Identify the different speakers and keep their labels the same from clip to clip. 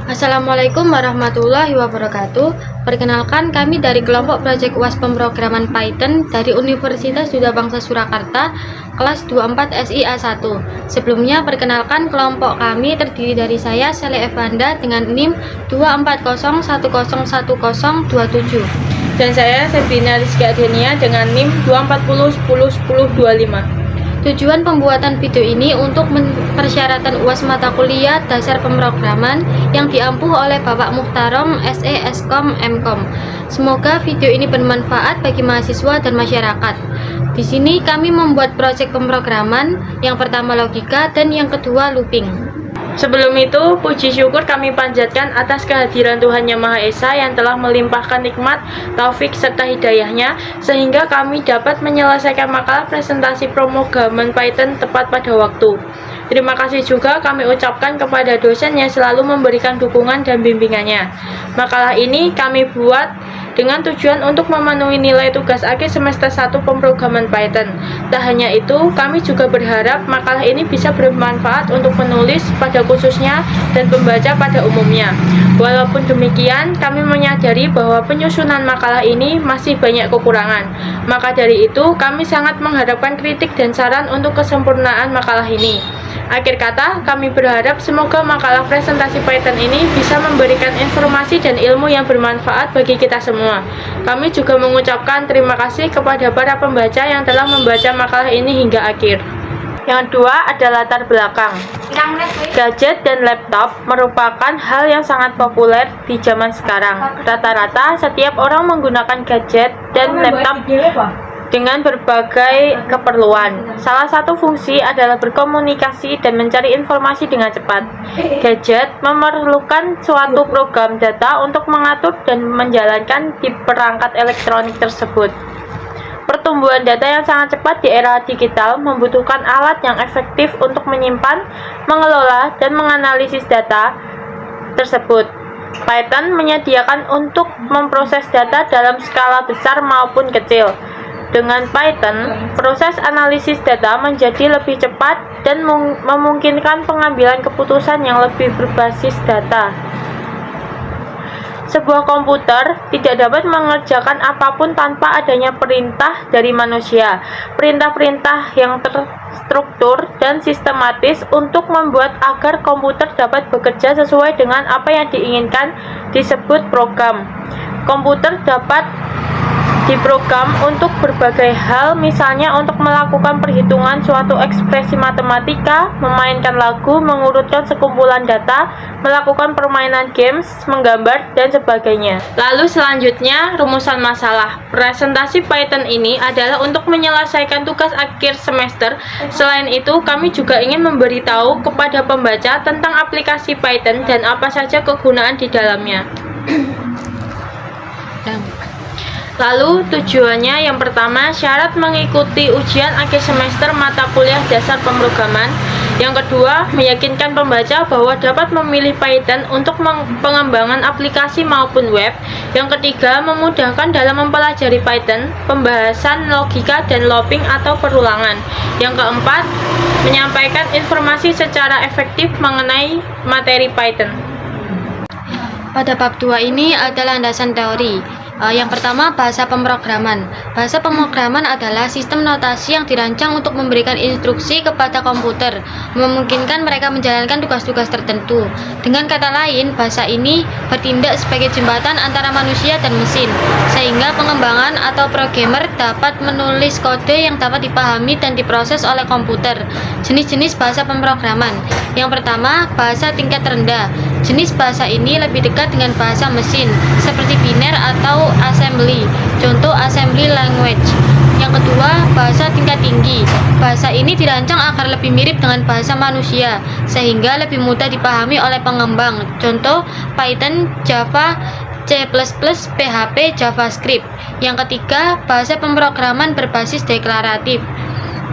Speaker 1: Assalamualaikum warahmatullahi wabarakatuh. Perkenalkan, kami dari kelompok Project UAS Pemrograman Python dari Universitas Duta Bangsa Surakarta, kelas 24 SIA 1. Sebelumnya, perkenalkan, kelompok kami terdiri dari saya, Sele Evanda, dengan NIM 240101027.
Speaker 2: Dan saya, Sabrina Rizky Adenia, dengan NIM 240101025.
Speaker 1: Tujuan pembuatan video ini untuk persyaratan UAS mata kuliah dasar pemrograman yang diampuh oleh Bapak Muhtarom SE Eskom Mkom. Semoga video ini bermanfaat bagi mahasiswa dan masyarakat. Di sini kami membuat proyek pemrograman, yang pertama logika dan yang kedua looping.
Speaker 2: Sebelum itu, puji syukur kami panjatkan atas kehadiran Tuhan Yang Maha Esa yang telah melimpahkan nikmat, taufik, serta hidayahnya, sehingga kami dapat menyelesaikan makalah presentasi pemrograman Python tepat pada waktu. Terima kasih juga kami ucapkan kepada dosen yang selalu memberikan dukungan dan bimbingannya. Makalah ini kami buat dengan tujuan untuk memenuhi nilai tugas akhir semester 1 pemrograman Python. Tak hanya itu, kami juga berharap makalah ini bisa bermanfaat untuk penulis pada khususnya dan pembaca pada umumnya. Walaupun demikian, kami menyadari bahwa penyusunan makalah ini masih banyak kekurangan. Maka dari itu, kami sangat mengharapkan kritik dan saran untuk kesempurnaan makalah ini. Akhir kata, kami berharap semoga makalah presentasi Python ini bisa memberikan informasi dan ilmu yang bermanfaat bagi kita semua. Kami juga mengucapkan terima kasih kepada para pembaca yang telah membaca makalah ini hingga akhir. Yang kedua adalah latar belakang. Gadget dan laptop merupakan hal yang sangat populer di zaman sekarang. Rata-rata setiap orang menggunakan gadget dan laptop dengan berbagai keperluan. Salah satu fungsi adalah berkomunikasi dan mencari informasi dengan cepat. Gadget memerlukan suatu program data untuk mengatur dan menjalankan di perangkat elektronik tersebut. Pertumbuhan data yang sangat cepat di era digital membutuhkan alat yang efektif untuk menyimpan, mengelola, dan menganalisis data tersebut. Python menyediakan untuk memproses data dalam skala besar maupun kecil. Dengan Python, proses analisis data menjadi lebih cepat dan memungkinkan pengambilan keputusan yang lebih berbasis data. Sebuah komputer tidak dapat mengerjakan apapun tanpa adanya perintah dari manusia. Perintah-perintah yang terstruktur dan sistematis untuk membuat agar komputer dapat bekerja sesuai dengan apa yang diinginkan disebut program. Komputer dapat diprogram untuk berbagai hal, misalnya untuk melakukan perhitungan suatu ekspresi matematika, memainkan lagu, mengurutkan sekumpulan data, melakukan permainan games, menggambar, dan sebagainya. Lalu selanjutnya, rumusan masalah. Presentasi Python ini adalah untuk menyelesaikan tugas akhir semester. Selain itu, kami juga ingin memberitahu kepada pembaca tentang aplikasi Python dan apa saja kegunaan di dalamnya. Lalu tujuannya yang pertama, syarat mengikuti ujian akhir semester mata kuliah dasar pemrograman. Yang kedua, meyakinkan pembaca bahwa dapat memilih Python untuk pengembangan aplikasi maupun web. Yang ketiga, memudahkan dalam mempelajari Python, pembahasan logika dan looping atau perulangan. Yang keempat, menyampaikan informasi secara efektif mengenai materi Python.
Speaker 1: Pada bab 2 ini ada landasan teori. Yang pertama, bahasa pemrograman. Bahasa pemrograman adalah sistem notasi yang dirancang untuk memberikan instruksi kepada komputer, memungkinkan mereka menjalankan tugas-tugas tertentu. Dengan kata lain, bahasa ini bertindak sebagai jembatan antara manusia dan mesin, sehingga pengembangan atau programmer dapat menulis kode yang dapat dipahami dan diproses oleh komputer. Jenis-jenis bahasa pemrograman. Yang pertama, bahasa tingkat rendah. Jenis bahasa ini lebih dekat dengan bahasa mesin, seperti biner atau assembly, contoh assembly language. Yang kedua, bahasa tingkat tinggi. Bahasa ini dirancang agar lebih mirip dengan bahasa manusia, sehingga lebih mudah dipahami oleh pengembang, contoh Python, Java, C++, PHP, JavaScript. Yang ketiga, bahasa pemrograman berbasis deklaratif.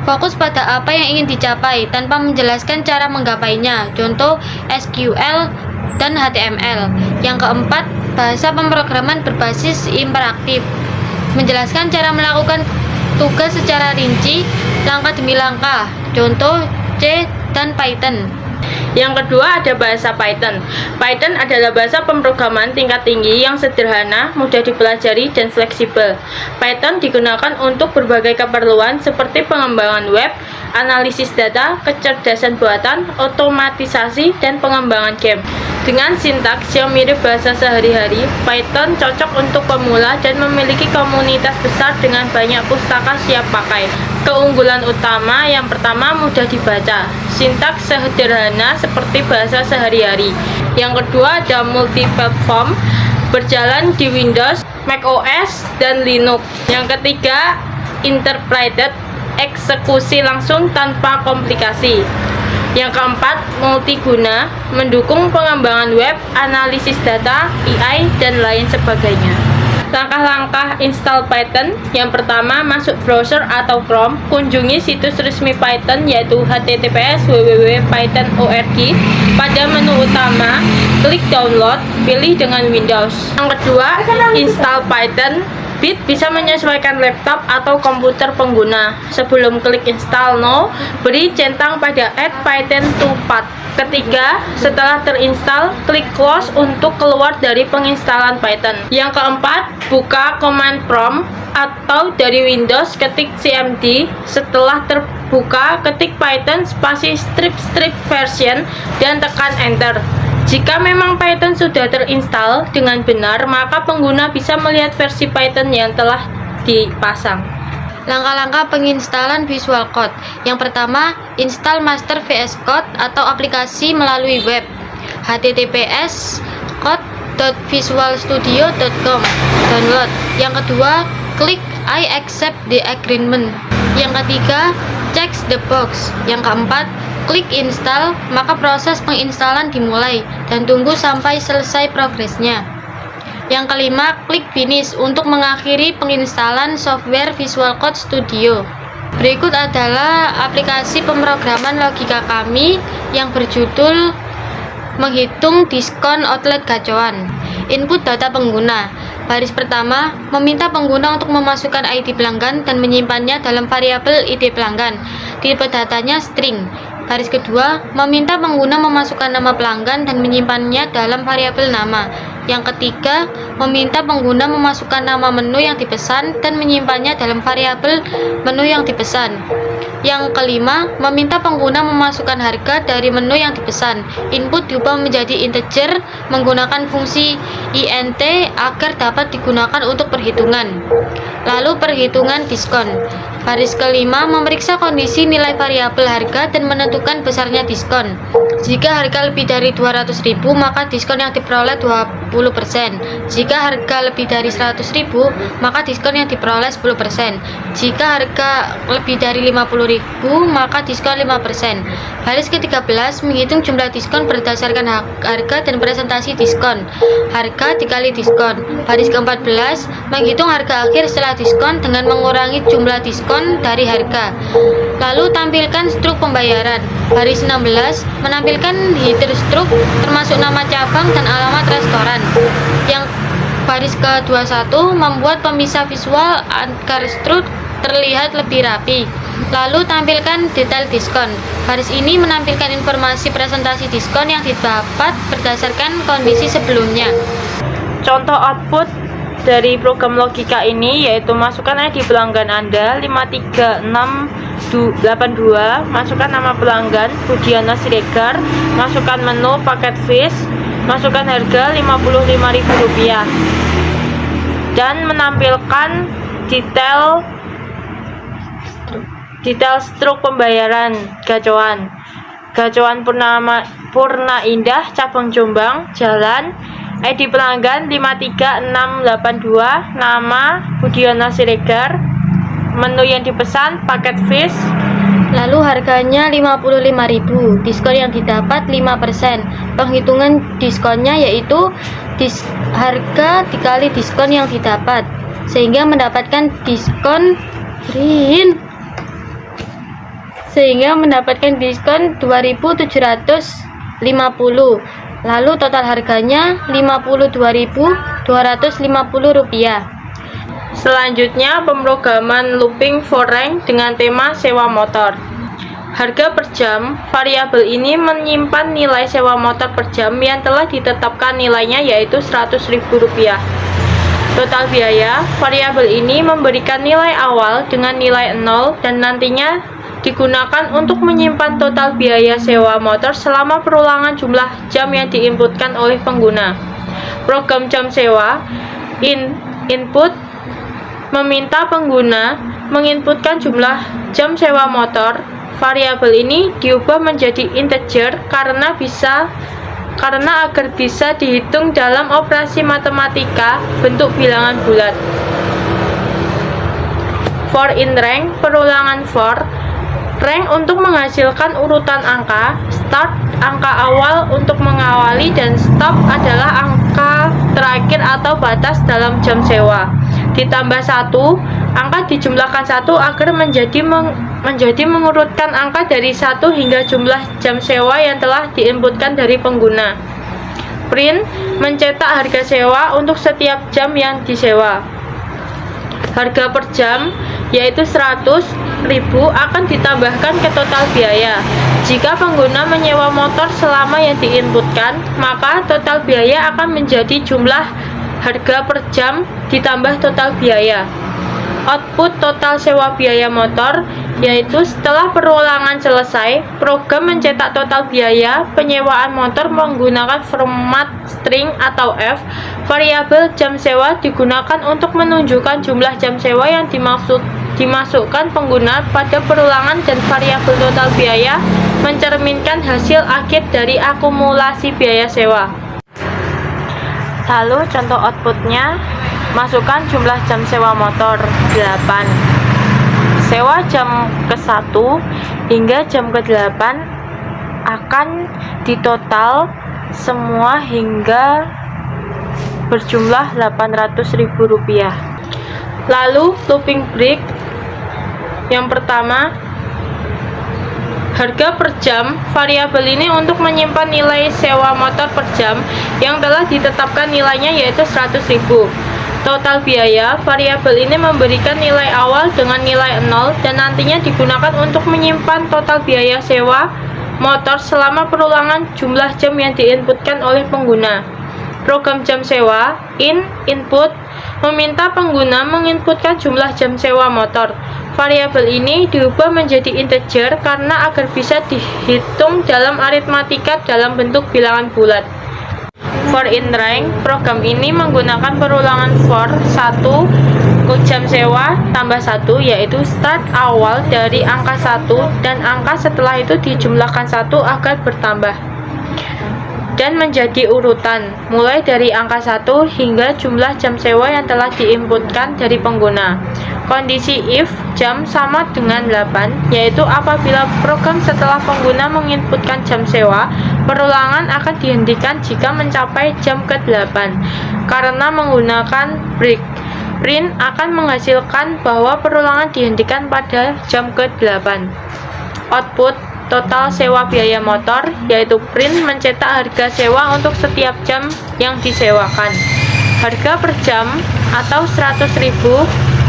Speaker 1: Fokus pada apa yang ingin dicapai tanpa menjelaskan cara menggapainya, contoh SQL dan HTML. Yang keempat, bahasa pemrograman berbasis interaktif, menjelaskan cara melakukan tugas secara rinci, langkah demi langkah, contoh C dan Python.
Speaker 2: Yang kedua ada bahasa Python. Python adalah bahasa pemrograman tingkat tinggi yang sederhana, mudah dipelajari, dan fleksibel. Python digunakan untuk berbagai keperluan seperti pengembangan web, analisis data, kecerdasan buatan, otomatisasi, dan pengembangan game. Dengan sintaks yang mirip bahasa sehari-hari, Python cocok untuk pemula dan memiliki komunitas besar dengan banyak pustaka siap pakai. Keunggulan utama yang pertama mudah dibaca, sintaks sederhana seperti bahasa sehari-hari. Yang kedua ada multi-platform, berjalan di Windows, macOS, dan Linux. Yang ketiga interpreted, eksekusi langsung tanpa komplikasi. Yang keempat, multiguna, mendukung pengembangan web, analisis data, AI, dan lain sebagainya. Langkah-langkah install Python. Yang pertama, masuk browser atau Chrome, kunjungi situs resmi Python yaitu https://www.python.org. Pada menu utama, klik download, pilih dengan Windows. Yang kedua, install Python. Bit bisa menyesuaikan laptop atau komputer pengguna. Sebelum klik install now, beri centang pada add Python to path. Ketiga, setelah terinstall, klik close untuk keluar dari penginstalan Python. Yang keempat, buka command prompt atau dari Windows ketik cmd. Setelah terbuka, ketik Python spasi strip version dan tekan enter. Jika memang Python sudah terinstall dengan benar, maka pengguna bisa melihat versi Python yang telah dipasang.
Speaker 1: Langkah-langkah penginstalan Visual Code. Yang pertama, install Master VS Code atau aplikasi melalui web https://code.visualstudio.com. Download. Yang kedua, klik I accept the agreement. Yang ketiga, check the box. Yang keempat, klik install, maka proses penginstalan dimulai dan tunggu sampai selesai progresnya. Yang kelima, klik finish untuk mengakhiri penginstalan software Visual Code Studio. Berikut adalah aplikasi pemrograman logika kami yang berjudul menghitung diskon outlet gacoan. Input data pengguna. Baris pertama, meminta pengguna untuk memasukkan ID pelanggan dan menyimpannya dalam variabel ID pelanggan. Tipe datanya string. Baris kedua, meminta pengguna memasukkan nama pelanggan dan menyimpannya dalam variabel nama. Yang ketiga, meminta pengguna memasukkan nama menu yang dipesan dan menyimpannya dalam variabel menu yang dipesan. Yang kelima, meminta pengguna memasukkan harga dari menu yang dipesan. Input diubah menjadi integer menggunakan fungsi int agar dapat digunakan untuk perhitungan. Lalu perhitungan diskon. Baris kelima, memeriksa kondisi nilai variabel harga dan menentukan besarnya diskon. Jika harga lebih dari 200.000, maka diskon yang diperoleh 20%. Jika harga lebih dari 100.000, maka diskon yang diperoleh 10%. Jika harga lebih dari 50.000, maka diskon 5%. Baris ke-13, menghitung jumlah diskon berdasarkan harga dan presentasi diskon. Harga dikali diskon. Baris ke-14, menghitung harga akhir setelah diskon dengan mengurangi jumlah diskon dari harga. Lalu tampilkan struk pembayaran. Baris 16, menampilkan header struk termasuk nama cabang dan alamat restoran. Yang baris ke-21, membuat pemisah visual agar struk terlihat lebih rapi. Lalu tampilkan detail diskon. Baris ini menampilkan informasi presentasi diskon yang didapat berdasarkan kondisi sebelumnya.
Speaker 2: Contoh output dari program logika ini yaitu masukkan ID pelanggan Anda 53682, masukkan nama pelanggan Budiana Siregar, masukkan menu paket fish, masukkan harga Rp55.000 dan menampilkan detail struk pembayaran gacoan. Gacoan Purna Indah, cabang Jombang, jalan, ID pelanggan 53682, nama Budiana Siregar, menu yang dipesan paket fish,
Speaker 1: lalu harganya 55.000, diskon yang didapat 5%. Penghitungan diskonnya yaitu harga dikali diskon yang didapat, sehingga mendapatkan diskon 2.750. Lalu total harganya Rp52.250.
Speaker 2: Selanjutnya pemrograman looping for rank dengan tema sewa motor. Harga per jam, variabel ini menyimpan nilai sewa motor per jam yang telah ditetapkan nilainya yaitu Rp100.000. Total biaya, variabel ini memberikan nilai awal dengan nilai 0 dan nantinya digunakan untuk menyimpan total biaya sewa motor selama perulangan jumlah jam yang diinputkan oleh pengguna. Program jam sewa, input, meminta pengguna menginputkan jumlah jam sewa motor. Variabel ini diubah menjadi integer karena agar bisa dihitung dalam operasi matematika bentuk bilangan bulat. For in rank, perulangan for. Rank untuk menghasilkan urutan angka, start angka awal untuk mengawali, dan stop adalah angka terakhir atau batas dalam jam sewa. Ditambah 1, angka dijumlahkan 1 agar menjadi mengurutkan angka dari 1 hingga jumlah jam sewa yang telah diinputkan dari pengguna. Print, mencetak harga sewa untuk setiap jam yang disewa. Harga per jam yaitu Rp100.000 akan ditambahkan ke total biaya. Jika pengguna menyewa motor selama yang diinputkan, maka total biaya akan menjadi jumlah harga per jam ditambah total biaya. Output total sewa biaya motor yaitu setelah perulangan selesai, program mencetak total biaya penyewaan motor menggunakan format string atau F. Variabel jam sewa digunakan untuk menunjukkan jumlah jam sewa yang dimasukkan pengguna pada perulangan, dan variabel total biaya mencerminkan hasil akhir dari akumulasi biaya sewa. Lalu contoh outputnya, masukkan jumlah jam sewa motor 8. Sewa jam ke-1 hingga jam ke-8 akan ditotal semua hingga berjumlah Rp800.000. Lalu looping break. Yang pertama, harga per jam. Variabel ini untuk menyimpan nilai sewa motor per jam yang telah ditetapkan nilainya yaitu Rp100.000. Total biaya, variabel ini memberikan nilai awal dengan nilai 0 dan nantinya digunakan untuk menyimpan total biaya sewa motor selama perulangan jumlah jam yang diinputkan oleh pengguna. Program jam sewa, input, meminta pengguna menginputkan jumlah jam sewa motor. Variabel ini diubah menjadi integer karena agar bisa dihitung dalam aritmatika dalam bentuk bilangan bulat. For in rank, program ini menggunakan perulangan for 1 jam sewa tambah 1, yaitu start awal dari angka 1 dan angka setelah itu dijumlahkan 1 agar bertambah dan menjadi urutan mulai dari angka 1 hingga jumlah jam sewa yang telah diinputkan dari pengguna. Kondisi if jam sama dengan 8, yaitu apabila program setelah pengguna menginputkan jam sewa, perulangan akan dihentikan jika mencapai jam ke-8 karena menggunakan break. Print akan menghasilkan bahwa perulangan dihentikan pada jam ke-8. Output total sewa biaya motor, yaitu print mencetak harga sewa untuk setiap jam yang disewakan. Harga per jam atau Rp100.000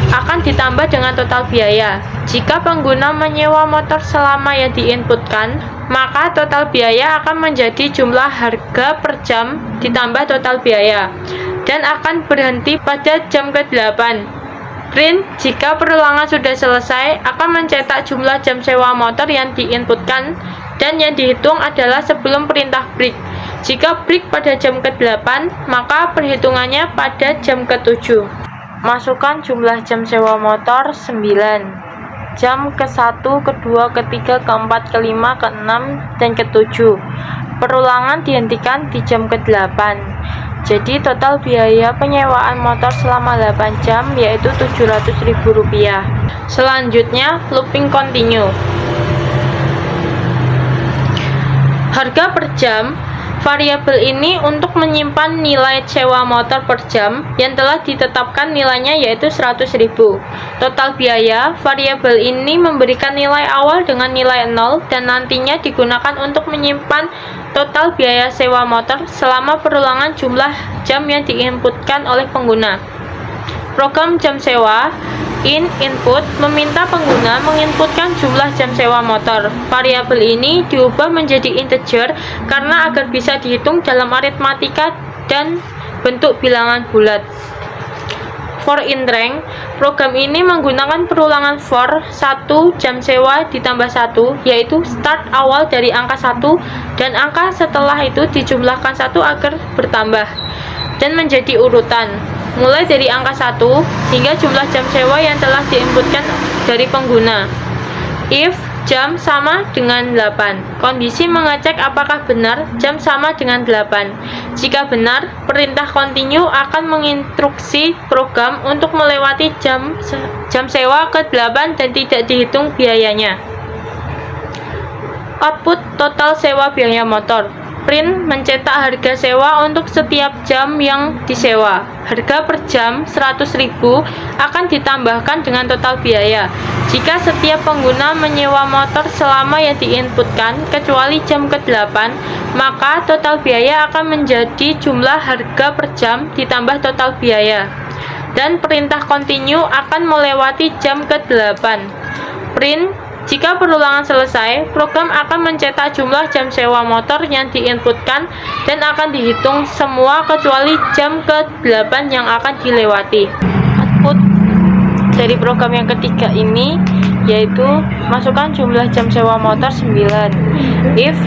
Speaker 2: akan ditambah dengan total biaya. Jika pengguna menyewa motor selama yang diinputkan, maka total biaya akan menjadi jumlah harga per jam ditambah total biaya dan akan berhenti pada jam ke-8. Print, jika perulangan sudah selesai, akan mencetak jumlah jam sewa motor yang diinputkan dan yang dihitung adalah sebelum perintah break. Jika break pada jam ke-8, maka perhitungannya pada jam ke-7. Masukkan jumlah jam sewa motor 9. Jam ke-1, ke-2, ke-3, ke-4, ke-5, ke-6, dan ke-7. Perulangan dihentikan di jam ke-8. Jadi total biaya penyewaan motor selama 8 jam yaitu Rp700.000. Selanjutnya, looping continue. Harga per jam. Variabel ini untuk menyimpan nilai sewa motor per jam yang telah ditetapkan nilainya yaitu Rp100.000. Total biaya, variabel ini memberikan nilai awal dengan nilai 0 dan nantinya digunakan untuk menyimpan total biaya sewa motor selama perulangan jumlah jam yang diinputkan oleh pengguna. Program jam sewa, input meminta pengguna menginputkan jumlah jam sewa motor. Variabel ini diubah menjadi integer karena agar bisa dihitung dalam aritmatika dan bentuk bilangan bulat. For in rank, program ini menggunakan perulangan for 1 jam sewa ditambah 1, yaitu start awal dari angka 1 dan angka setelah itu dijumlahkan 1 agar bertambah dan menjadi urutan, mulai dari angka 1 hingga jumlah jam sewa yang telah diinputkan dari pengguna. If jam sama dengan 8, kondisi mengecek apakah benar jam sama dengan 8. Jika benar, perintah continue akan menginstruksi program untuk melewati jam sewa ke-8 dan tidak dihitung biayanya. Output total sewa biaya motor. Print mencetak harga sewa untuk setiap jam yang disewa. Harga per jam 100.000 akan ditambahkan dengan total biaya. Jika setiap pengguna menyewa motor selama yang diinputkan kecuali jam ke-8, maka total biaya akan menjadi jumlah harga per jam ditambah total biaya. Dan perintah continue akan melewati jam ke-8. Print. Jika perulangan selesai, program akan mencetak jumlah jam sewa motor yang diinputkan dan akan dihitung semua kecuali jam ke-8 yang akan dilewati. Output dari program yang ketiga ini yaitu masukkan jumlah jam sewa motor 9. If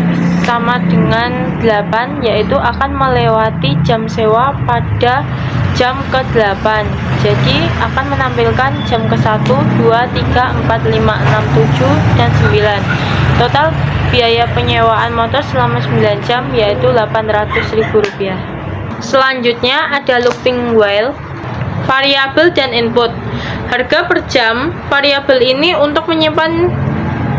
Speaker 2: sama dengan 8, yaitu akan melewati jam sewa pada jam ke-8. Jadi akan menampilkan jam ke-1, 2, 3, 4, 5, 6, 7, dan 9. Total biaya penyewaan motor selama 9 jam yaitu Rp800.000. Selanjutnya ada looping while, variabel dan input. Harga per jam, variabel ini untuk menyimpan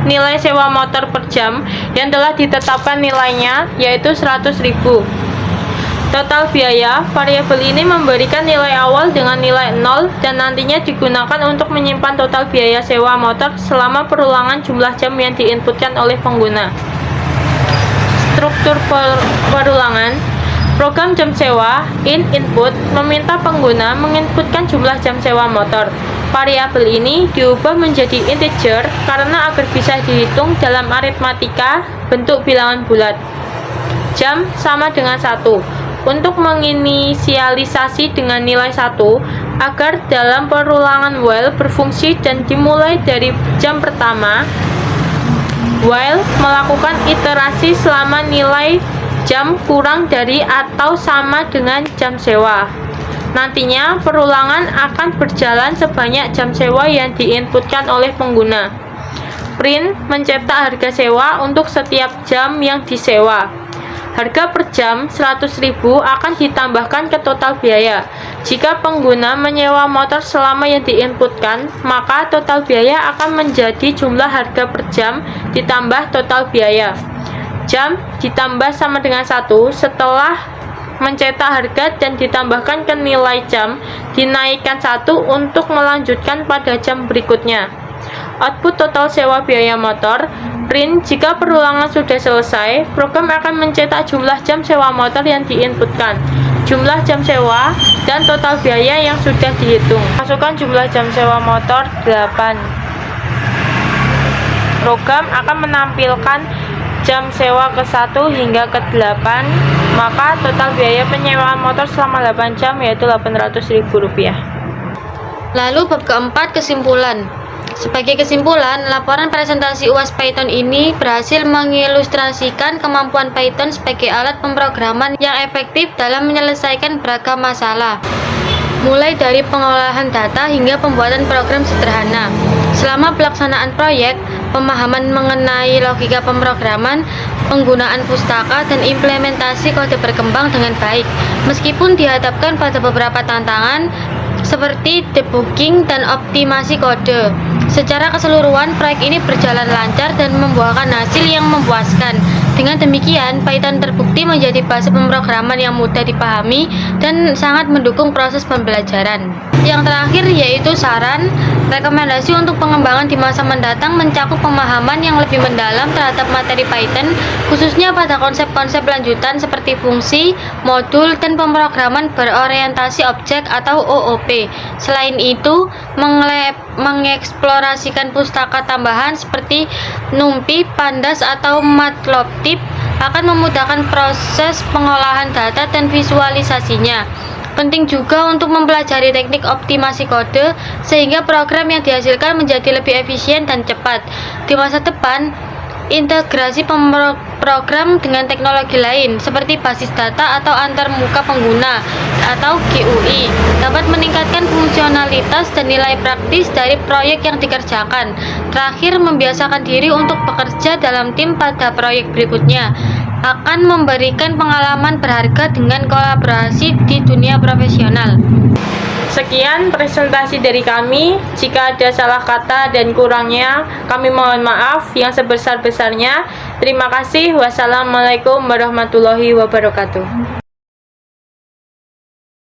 Speaker 2: nilai sewa motor per jam yang telah ditetapkan nilainya yaitu 100.000. Total biaya, variabel ini memberikan nilai awal dengan nilai 0 dan nantinya digunakan untuk menyimpan total biaya sewa motor selama perulangan jumlah jam yang diinputkan oleh pengguna. Struktur perulangan. Program jam sewa input meminta pengguna menginputkan jumlah jam sewa motor. Variabel ini diubah menjadi integer karena agar bisa dihitung dalam aritmatika bentuk bilangan bulat. Jam sama dengan 1. Untuk menginisialisasi dengan nilai 1 agar dalam perulangan while berfungsi dan dimulai dari jam pertama, while melakukan iterasi selama nilai jam kurang dari atau sama dengan jam sewa. Nantinya perulangan akan berjalan sebanyak jam sewa yang diinputkan oleh pengguna. Print mencetak harga sewa untuk setiap jam yang disewa. Harga per jam 100.000 akan ditambahkan ke total biaya. Jika pengguna menyewa motor selama yang diinputkan, maka total biaya akan menjadi jumlah harga per jam ditambah total biaya. Jam ditambah sama dengan 1 setelah mencetak harga dan ditambahkan ke nilai jam, dinaikkan 1 untuk melanjutkan pada jam berikutnya. Output total sewa biaya motor. Print jika perulangan sudah selesai, program akan mencetak jumlah jam sewa motor yang diinputkan, jumlah jam sewa, dan total biaya yang sudah dihitung. Masukkan jumlah jam sewa motor 8. Program akan menampilkan jam sewa ke-1 hingga ke-8, maka total biaya penyewaan motor selama 8 jam yaitu Rp800.000.
Speaker 1: Lalu bab keempat, kesimpulan. Sebagai kesimpulan, laporan presentasi UAS Python ini berhasil mengilustrasikan kemampuan Python sebagai alat pemrograman yang efektif dalam menyelesaikan beragam masalah, mulai dari pengolahan data hingga pembuatan program sederhana. Selama pelaksanaan proyek, pemahaman mengenai logika pemrograman, penggunaan pustaka, dan implementasi kode berkembang dengan baik, meskipun dihadapkan pada beberapa tantangan seperti debugging dan optimasi kode. Secara keseluruhan, proyek ini berjalan lancar dan membuahkan hasil yang memuaskan. Dengan demikian, Python terbukti menjadi bahasa pemrograman yang mudah dipahami dan sangat mendukung proses pembelajaran. Yang terakhir yaitu saran, rekomendasi untuk pengembangan di masa mendatang mencakup pemahaman yang lebih mendalam terhadap materi Python, khususnya pada konsep-konsep lanjutan seperti fungsi, modul, dan pemrograman berorientasi objek atau OOP. Selain itu, mengeksplorasikan pustaka tambahan seperti NumPy, Pandas, atau Matplotlib akan memudahkan proses pengolahan data dan visualisasinya. Penting juga untuk mempelajari teknik optimasi kode sehingga program yang dihasilkan menjadi lebih efisien dan cepat. Di masa depan, integrasi program dengan teknologi lain seperti basis data atau antarmuka pengguna atau GUI dapat meningkatkan fungsionalitas dan nilai praktis dari proyek yang dikerjakan. Terakhir, membiasakan diri untuk bekerja dalam tim pada proyek berikutnya akan memberikan pengalaman berharga dengan kolaborasi di dunia profesional.
Speaker 2: Sekian presentasi dari kami. Jika ada salah kata dan kurangnya, kami mohon maaf yang sebesar-besarnya. Terima kasih. Wassalamualaikum warahmatullahi wabarakatuh.